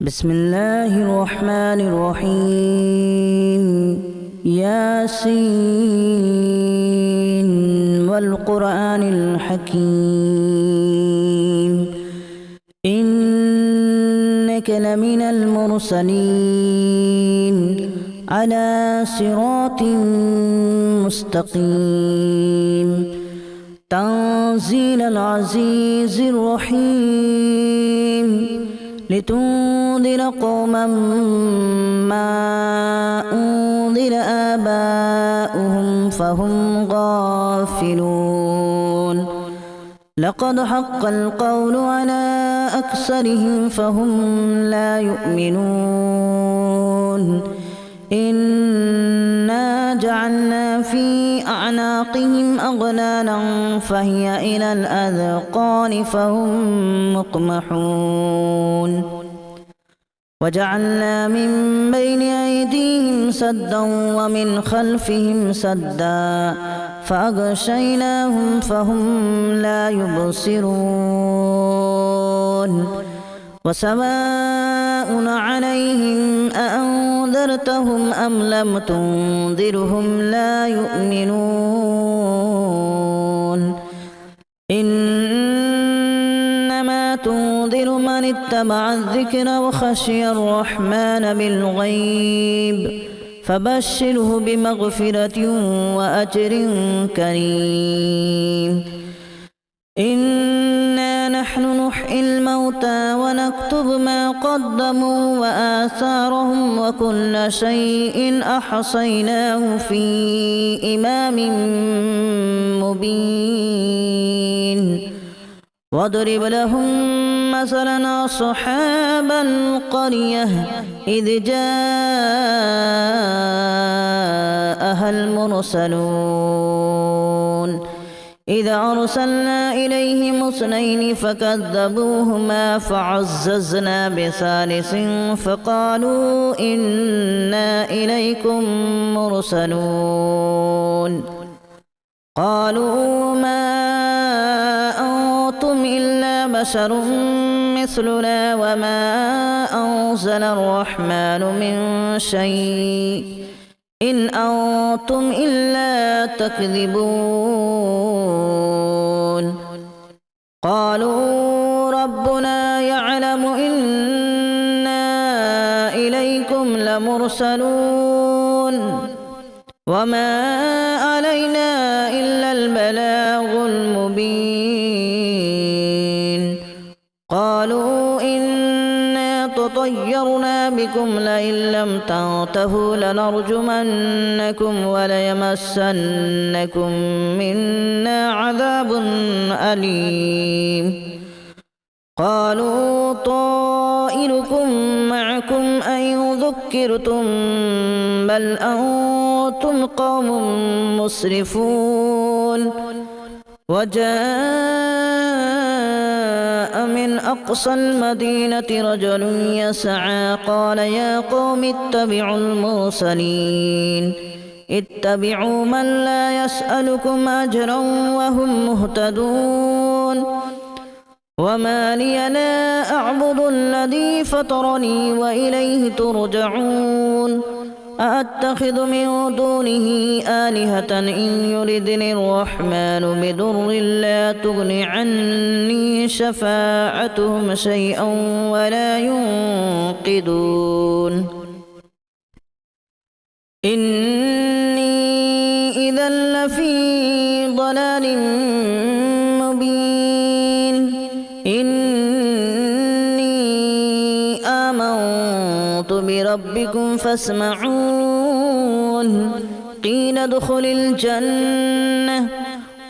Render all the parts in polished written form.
بسم الله الرحمن الرحيم ياسين والقرآن الحكيم إنك لمن المرسلين على صراط مستقيم تنزيل العزيز الرحيم لتنذر قوما ما أنذر آباؤهم فهم غافلون لقد حق القول على أكثرهم فهم لا يؤمنون إنا جعلنا في أعناقهم أغلالا فهي إلى الأذقان فهم مقمحون وجعلنا من بين أيديهم سدا ومن خلفهم سدا فأغشيناهم فهم لا يبصرون وسواء عليهم أأنذرتهم أم لم تنذرهم لا يؤمنون إنما تنذر من اتبع الذكر وخشي الرحمن بالغيب فبشره بمغفرة وأجر كريم إنا نحن نحيي الموتى ونكتب ما قدموا وآثارهم وكل شيء أحصيناه في إمام مبين واضرب لهم مثلا أصحاب القرية إذ جاءها المرسلون إذا أرسلنا إليهم اثنين فكذبوهما فعززنا بثالث فقالوا إنا إليكم مرسلون قالوا ما أنتم إلا بشر مثلنا وما أنزل الرحمن من شيء إن أنتم إلا تكذبون قالوا ربنا يعلم إنا إليكم لمرسلون وما علينا إلا البلاغ المبين قالوا إنا تطيرنا بكم لئن لم تنتهوا لنرجمنكم وليمسنكم منا عذاب أليم قالوا طائركم معكم أن ذكرتم بل أنتم قوم مسرفون وجاء من أقصى المدينة رجل يسعى قال يا قوم اتبعوا المرسلين اتبعوا من لا يسألكم أجرا وهم مهتدون وما لي لا أعبد الذي فطرني وإليه ترجعون أأتخذ من دونه آلهة إن يردني الرحمن بضر لا تغن عني شفاعتهم شيئا ولا ينقذون إني إذا لفي ضلال مبين إني آمنت بربكم فاسمعون قيل ادخل الجنة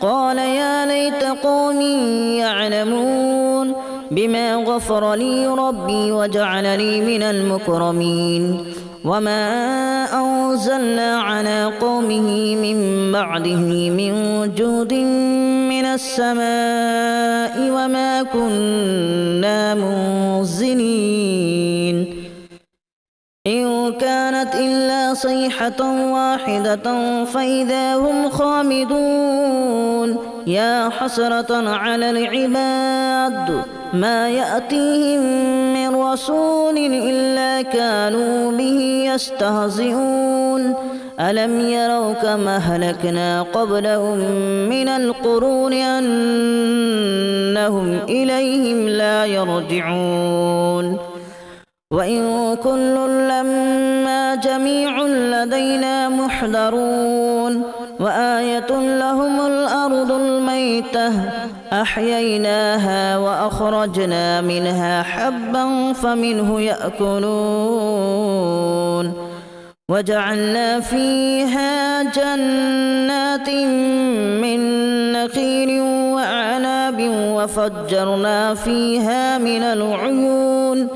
قال يا ليت قومي يعلمون بما غفر لي ربي وجعلني من المكرمين وما أنزلنا على قومه من بعده من جود من السماء وما كنا منزلين إن كانت إلا صيحة واحدة فإذا هم خامدون يا حسرة على العباد ما يأتيهم من رسول إلا كانوا به يستهزئون ألم يروا كما أهلكنا قبلهم من القرون أنهم إليهم لا يرجعون وإن كل لما جميع لدينا محضرون وآية لهم الأرض الميتة أحييناها وأخرجنا منها حبا فمنه يأكلون وجعلنا فيها جنات من نخيل وأعناب وفجرنا فيها من العيون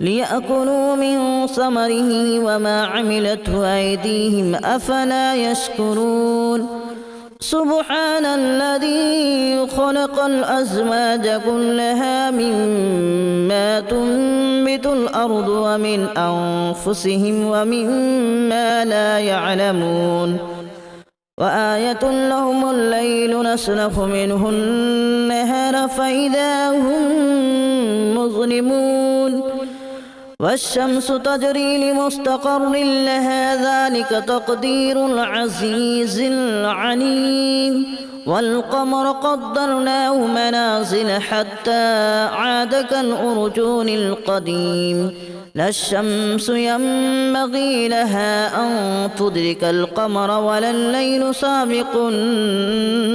ليأكلوا من ثمره وما عملته أيديهم أفلا يشكرون سبحان الذي خلق الأزواج كلها مما تنبت الأرض ومن أنفسهم ومما لا يعلمون وآية لهم الليل نسلخ منه النهار فإذا هم مظلمون والشمس تجري لمستقر لها ذلك تقدير العزيز العليم والقمر قدرناه منازل حتى عاد كالأرجون القديم لا الشمس ينبغي لها أن تدرك القمر ولا الليل سابق النهار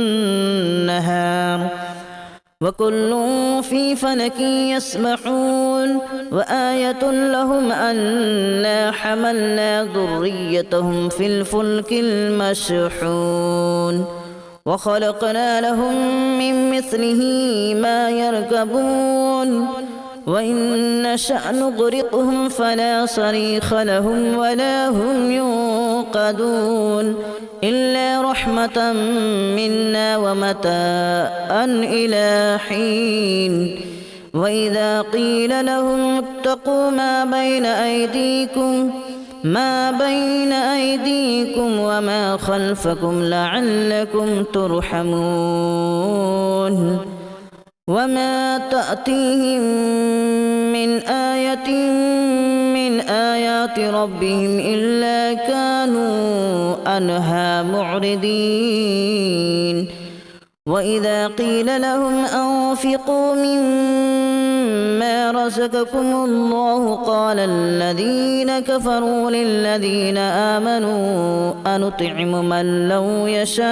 وكل في فلك يسبحون وآية لهم أنا حملنا ذريتهم في الفلك المشحون وخلقنا لهم من مثله ما يركبون وإن نشأ نغرقهم فلا صريخ لهم ولا هم ينقذون إلا رحمة منا ومتاعا إلى حين وإذا قيل لهم اتقوا ما بين أيديكم وما خلفكم لعلكم ترحمون وما تأتيهم من آية من آيات ربهم إلا كانوا عنها معرضين وإذا قيل لهم أنفقوا مما رزقكم الله قال الذين كفروا للذين آمنوا أنطعم من لو يشاء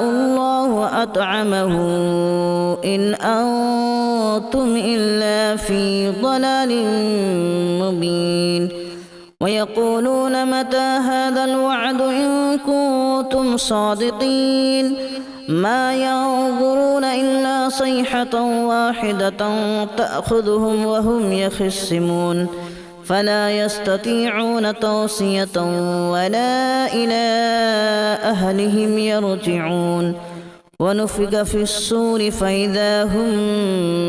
الله أطعمه إن أنتم إلا في ضلال مبين ويقولون متى هذا الوعد إن كنتم صادقين ما ينظرون إلا صيحة واحدة تأخذهم وهم يخصمون فلا يستطيعون توصية ولا إلى أهلهم يرجعون ونفخ في الصور فإذا هم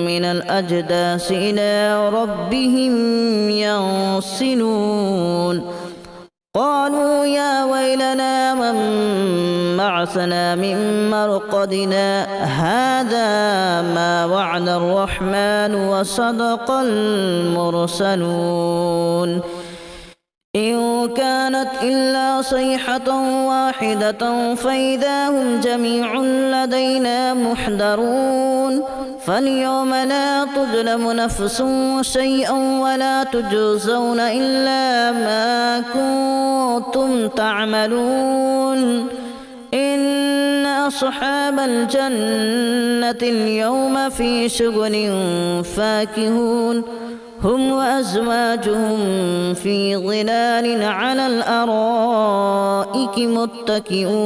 من الأجداث إلى ربهم ينسلون قالوا يا ويلنا من بعثنا من مرقدنا هذا ما وعد الرحمن وصدق المرسلون إن كانت إلا صيحة واحدة فإذا هم جميع لدينا محضرون فاليوم لا تظلم نفس شيئا ولا تجزون إلا ما كنتم تعملون إن أصحاب الجنة اليوم في شغل فاكهون هم وأزواجهم في ظلال على الأرائك متكئون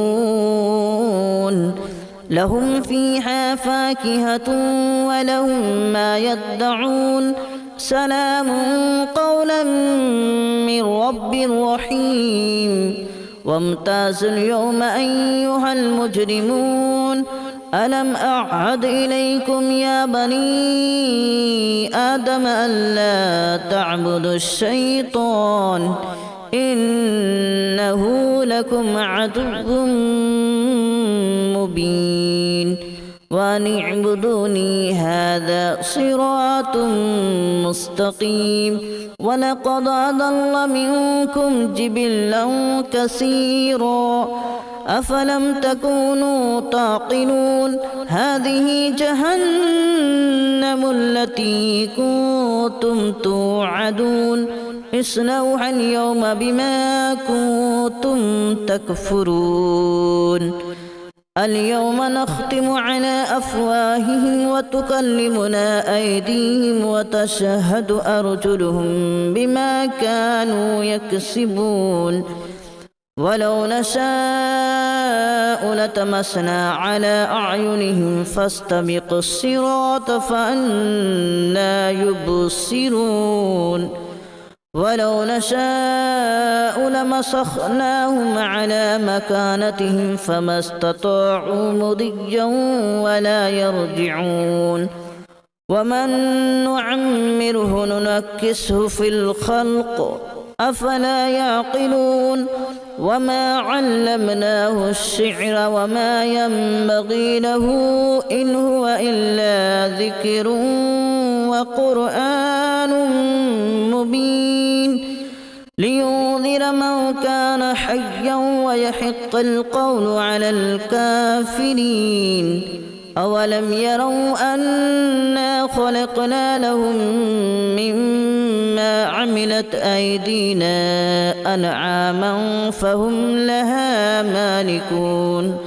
لهم فيها فاكهة ولهم ما يدعون سلام قولا من رب رحيم وامتازوا اليوم أيها المجرمون ألم أعهد إليكم يا بني آدم ألا تعبدوا الشيطان إنه لكم عدو مبين وأن اعبدوني هذا صراط مستقيم ولقد أضل منكم جبلا كثيرا أفلم تكونوا تعقلون هذه جهنم التي كنتم توعدون اصلوها اليوم بما كنتم تكفرون اليوم نختم على أفواههم وتكلمنا أيديهم وتشهد أرجلهم بما كانوا يكسبون ولو نشاء لتمسنا على أعينهم فاستبقوا الصراط فأنى يبصرون ولو نشاء لمسخناهم على مكانتهم فما استطاعوا مضيا ولا يرجعون ومن نعمره ننكسه في الخلق أفلا يعقلون وما علمناه الشعر وما ينبغي له إن هو إلا ذكر وقرآن مبين لينذر من كان حيا ويحق القول على الكافرين أولم يروا أنا خلقنا لهم مما عملت أيدينا أنعاما فهم لها مالكون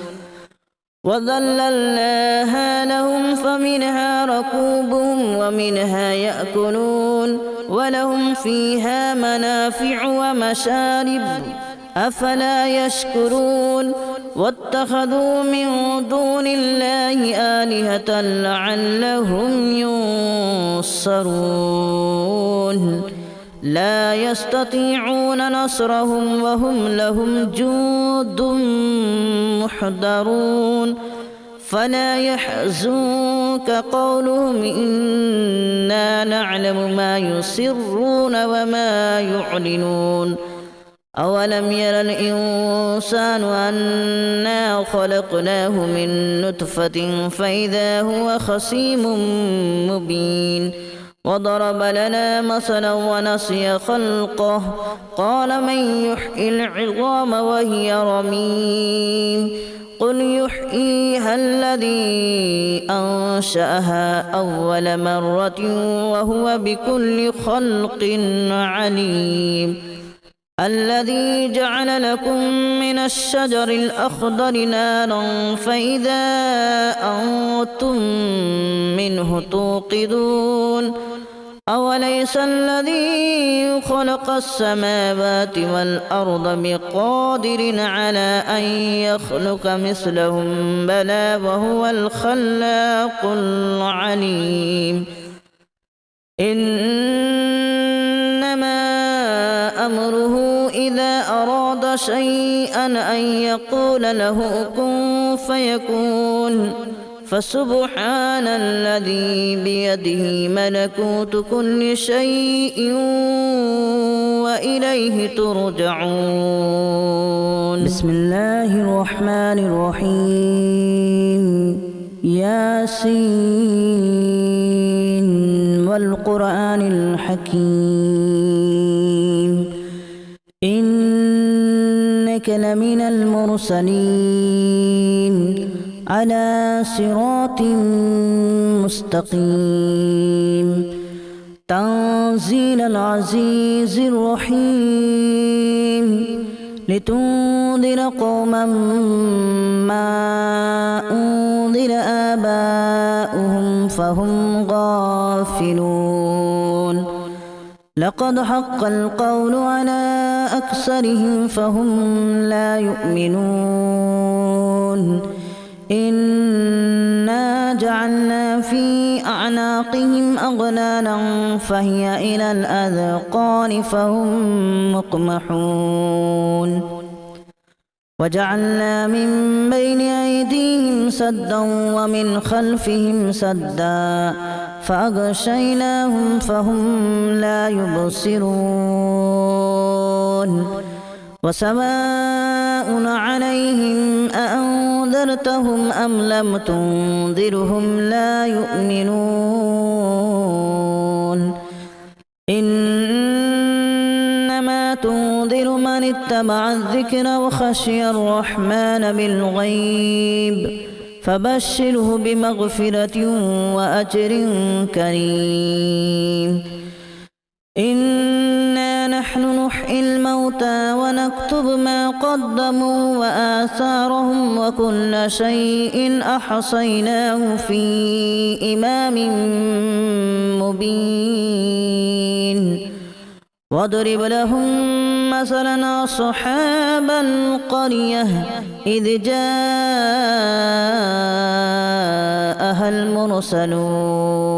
وذللناها لهم فمنها ركوبهم ومنها يأكلون ولهم فيها منافع ومشارب أفلا يشكرون واتخذوا من دون الله آلهة لعلهم ينصرون لا يستطيعون نصرهم وهم لهم جند محضرون فلا يحزنك قولهم إنا نعلم ما يسرون وما يعلنون أولم ير الإنسان أنا خلقناه من نطفة فإذا هو خصيم مبين وضرب لنا مثلا ونسي خلقه قال من يحيي العظام وهي رميم قل يحييها الذي أنشأها أول مرة وهو بكل خلق عليم الذي جعل لكم من الشجر الأخضر نارا فإذا أنتم منه توقدون أوليس الذي خلق السماوات والأرض بقادر على أن يخلق مثلهم بلى وهو الخلاق العليم إنما أمره إذا أراد شيئا أن يقول له كن فيكون فسبحان الذي بيده ملكوت كل شيء وإليه ترجعون بسم الله الرحمن الرحيم ياسين والقرآن الحكيم إنك لمن المرسلين على صراط مستقيم تنزيل العزيز الرحيم لتنذر قوما ما أنذر آباؤهم فهم غافلون لقد حق القول على أكثرهم فهم لا يؤمنون إنا جعلنا في أعناقهم أغلالا فهي إلى الأذقان فهم مقمحون وجعلنا من بين أيديهم سدا ومن خلفهم سدا فأغشيناهم فهم لا يبصرون وسواء عليهم أأنذرتهم أم لم تنذرهم لا يؤمنون إنما تنذر من اتبع الذكر وخشي الرحمن بالغيب فبشره بمغفرة وأجر كريم إنا نحن نحيي الموتى ونكتب ما قدموا وآثارهم وكل شيء أحصيناه في إمام مبين واضرب لهم مثلا أصحاب القرية إذ جاءها المرسلون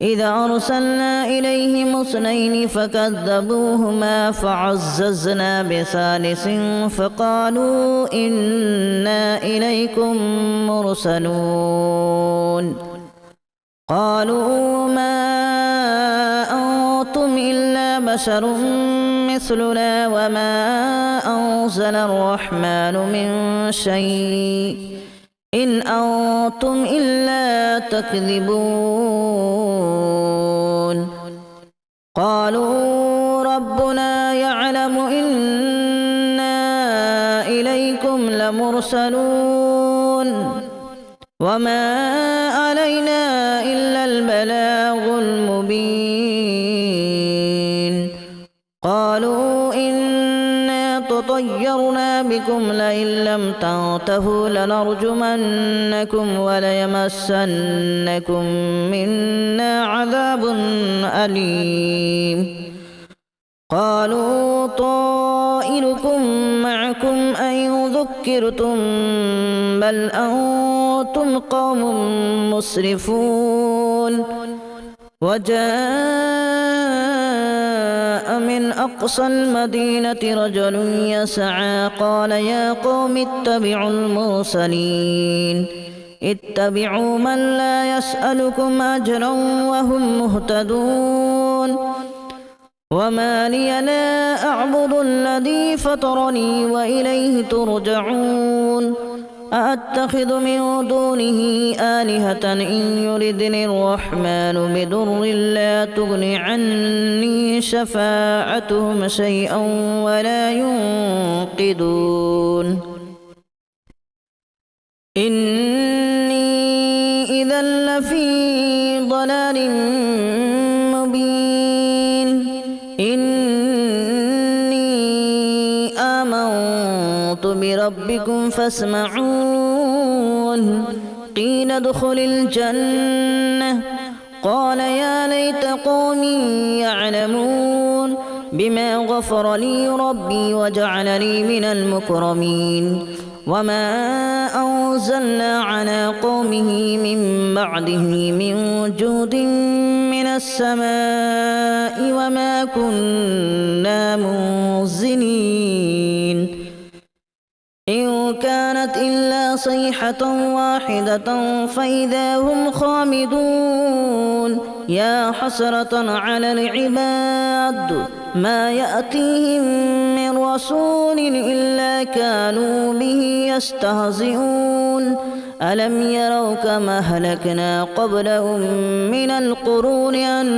إذ أرسلنا إليهم اثنين فكذبوهما فعززنا بثالث فقالوا إنا إليكم مرسلون قالوا ما أنتم إلا بشر مثلنا وما أنزل الرحمن من شيء إن أنتم إلا تكذبون قالوا ربنا يعلم إنا إليكم لمرسلون وما علينا إلا البلاغ المبين قالوا إنا تطيرنا بكم لئن لم تنتهوا لنرجمنكم وليمسنكم منا عذاب أليم قالوا طائركم معكم أن ذكرتم بل أنتم قوم مسرفون وجاء من أقصى المدينة رجل يسعى قال يا قوم اتبعوا المرسلين اتبعوا من لا يسألكم أجرا وهم مهتدون وما لي لا أعبد الذي فطرني وإليه ترجعون أأتخذ من دونه آلهة إن يردني الرحمن بضر لا تغن عني شفاعتهم شيئا ولا ينقذون إني إذا لفي ضلال مبين إني آمنت بربكم فاسمعون قيل ادخل الجنة قال يا ليت قومي يعلمون بما غفر لي ربي وجعلني من المكرمين وما أنزلنا على قومه من بعده من جود من السماء وما كنا منزلين إن كانت إلا صيحة واحدة فإذا هم خامدون يا حسرة على العباد ما يأتيهم من رسول إلا كانوا به يستهزئون ألم يروا كما أهلكنا قبلهم من القرون أنهم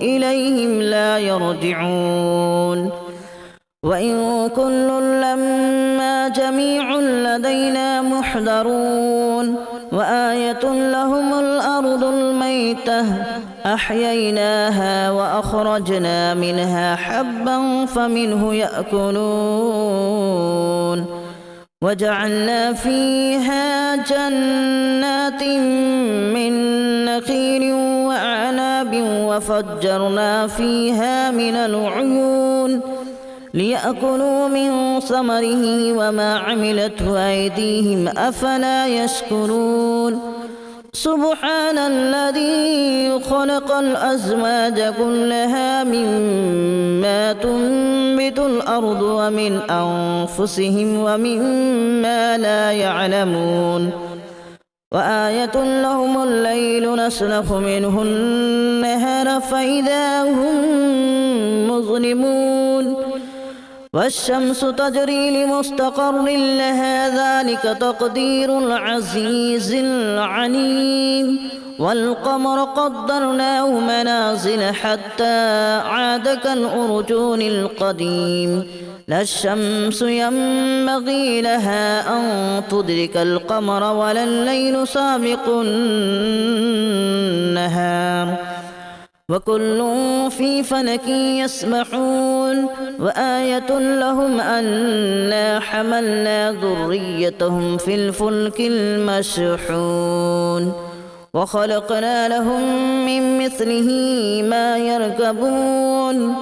إليهم لا يرجعون وإن كل لما جميع لدينا محضرون وآية لهم الأرض الميتة أحييناها وأخرجنا منها حبا فمنه يأكلون وجعلنا فيها جنات من نخيل وأعناب وفجرنا فيها من العيون ليأكلوا من ثمره وما عملته أيديهم أفلا يشكرون سبحان الذي خلق الأزواج كلها مما تنبت الأرض ومن أنفسهم ومما لا يعلمون وآية لهم الليل نسلخ منه النهار فإذا هم مظلمون والشمس تجري لمستقر لها ذلك تقدير العزيز العليم والقمر قدرناه منازل حتى عاد كالأرجون القديم لا الشمس ينبغي لها أن تدرك القمر ولا الليل سابق النهار وكل في فلك يسبحون وآية لهم أنا حملنا ذريتهم في الفلك المشحون وخلقنا لهم من مثله ما يركبون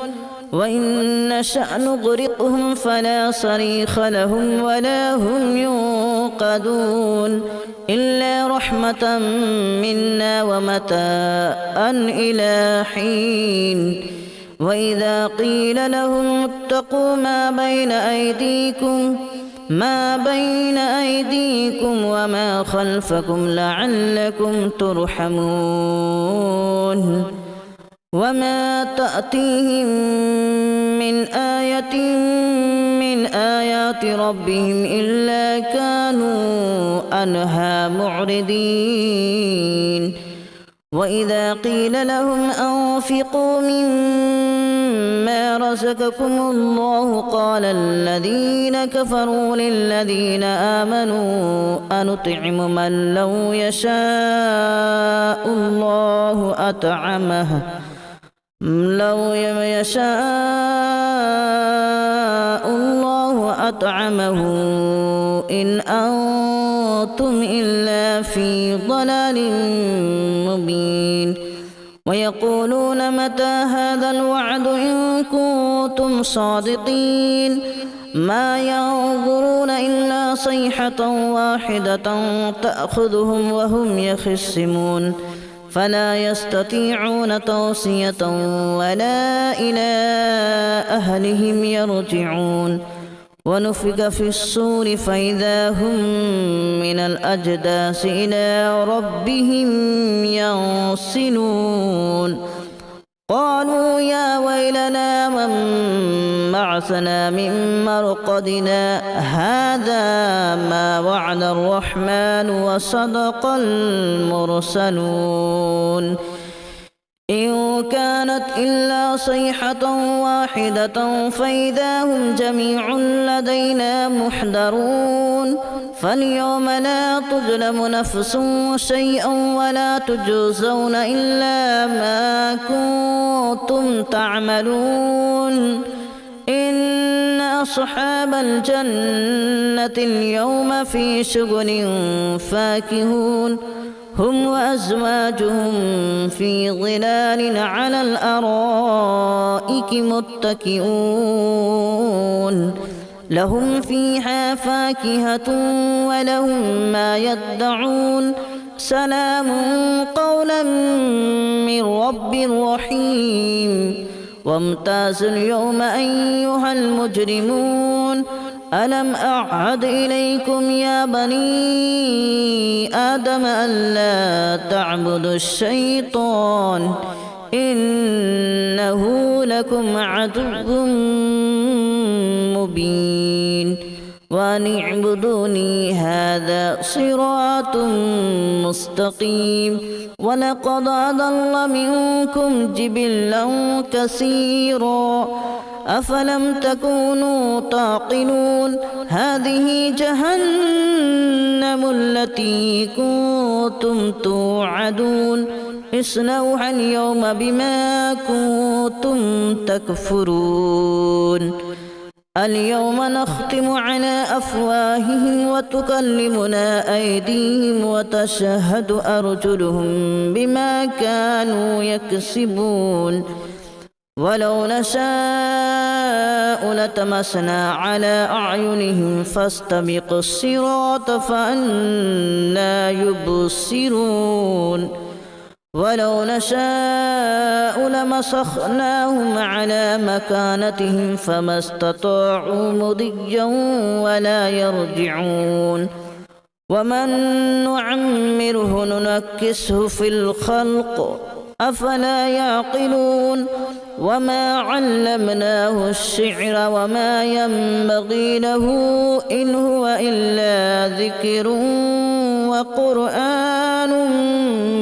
وإن نشأ نغرقهم فلا صريخ لهم ولا هم ينقذون إلا رحمة منا ومتاعا إلى حين وإذا قيل لهم اتقوا ما بين أيديكم وما خلفكم لعلكم ترحمون وما تأتيهم من آية من آيات ربهم إلا كانوا عنها معرضين وإذا قيل لهم أنفقوا مما رزقكم الله قال الذين كفروا للذين آمنوا أنطعم من لو يشاء الله أطعمه إن أنتم إلا في ضلال مبين ويقولون متى هذا الوعد إن كنتم صادقين ما ينظرون إلا صيحة واحدة تأخذهم وهم يخصمون فلا يستطيعون توصية ولا إلى أهلهم يرجعون ونفخ في الصور فإذا هم من الأجداث إلى ربهم ينسلون قالوا يا ويلنا من بعثنا من مرقدنا هذا ما وعد الرحمن وصدق المرسلون إن كانت إلا صيحة واحدة فإذا هم جميع لدينا محضرون فاليوم لا تظلم نفس شيئا ولا تجزون إلا ما كنتم تعملون إن أصحاب الجنة اليوم في شغل فاكهون هم وأزواجهم في ظلال على الأرائك متكئون لهم فيها فاكهة ولهم ما يدعون سلام قولا من رب رحيم وامتازوا اليوم أيها المجرمون ألم أعهد إليكم يا بني آدم ألا تعبدوا الشيطان إنه لكم عدو مبين وأن اعبدوني هذا صراط مستقيم ولقد أضل منكم جبلا كثيرا أفلم تكونوا تعقلون هذه جهنم التي كنتم توعدون اصلوها اليوم بما كنتم تكفرون اليوم نختم على أفواههم وتكلمنا أيديهم وتشهد أرجلهم بما كانوا يكسبون ولو نشاء لتمسنا على أعينهم فاستبقوا الصراط فأنى يبصرون ولو نشاء لمسخناهم على مكانتهم فما استطاعوا مضيا ولا يرجعون ومن نعمره ننكسه في الخلق أفلا يعقلون وما علمناه الشعر وما ينبغي له إن هو إلا ذكر وقرآن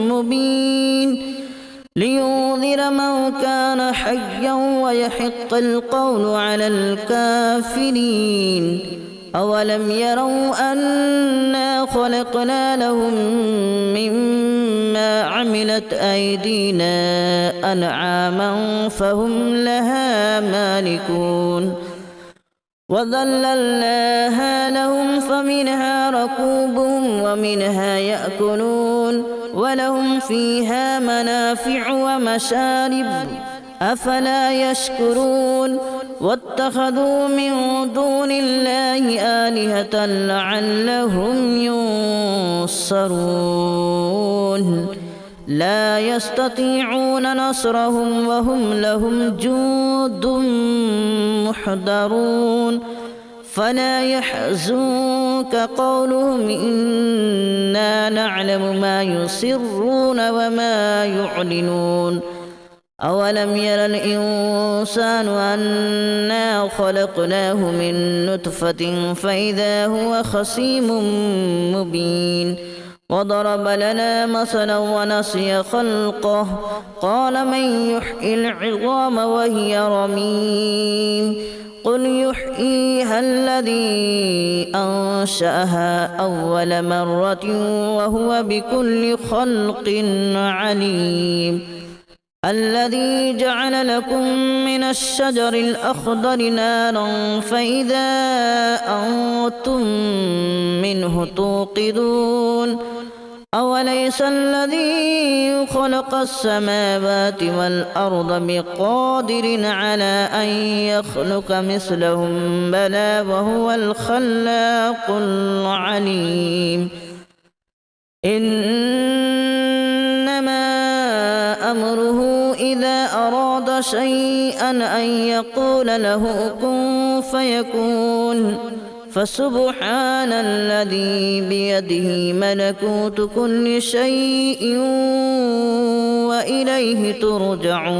مبين لينذر من كان حيا ويحق القول على الكافرين أولم يروا أنا خلقنا لهم مما عملت أيدينا أنعاما فهم لها مالكون وذللناها لهم فمنها ركوبهم ومنها يأكلون ولهم فيها منافع ومشارب أفلا يشكرون واتخذوا من دون الله آلهة لعلهم ينصرون لا يستطيعون نصرهم وهم لهم جند محضرون فلا يحزنك قولهم إنا نعلم ما يسرون وما يعلنون أولم ير الإنسان أنا خلقناه من نطفة فإذا هو خصيم مبين وضرب لنا مثلا ونسي خلقه قال من يحيي العظام وهي رميم قل يحييها الذي أنشأها أول مرة وهو بكل خلق عليم الذي جعل لكم من الشجر الأخضر نارا فإذا أنتم منه توقدون أوليس الذي خلق السماوات والأرض بقادر على أن يخلق مثلهم بلى وهو الخلاق العليم إنما أمره إذا أراد شيئا أن يقول له كن فيكون فسبحان الذي بيده ملكوت كل شيء وإليه ترجعون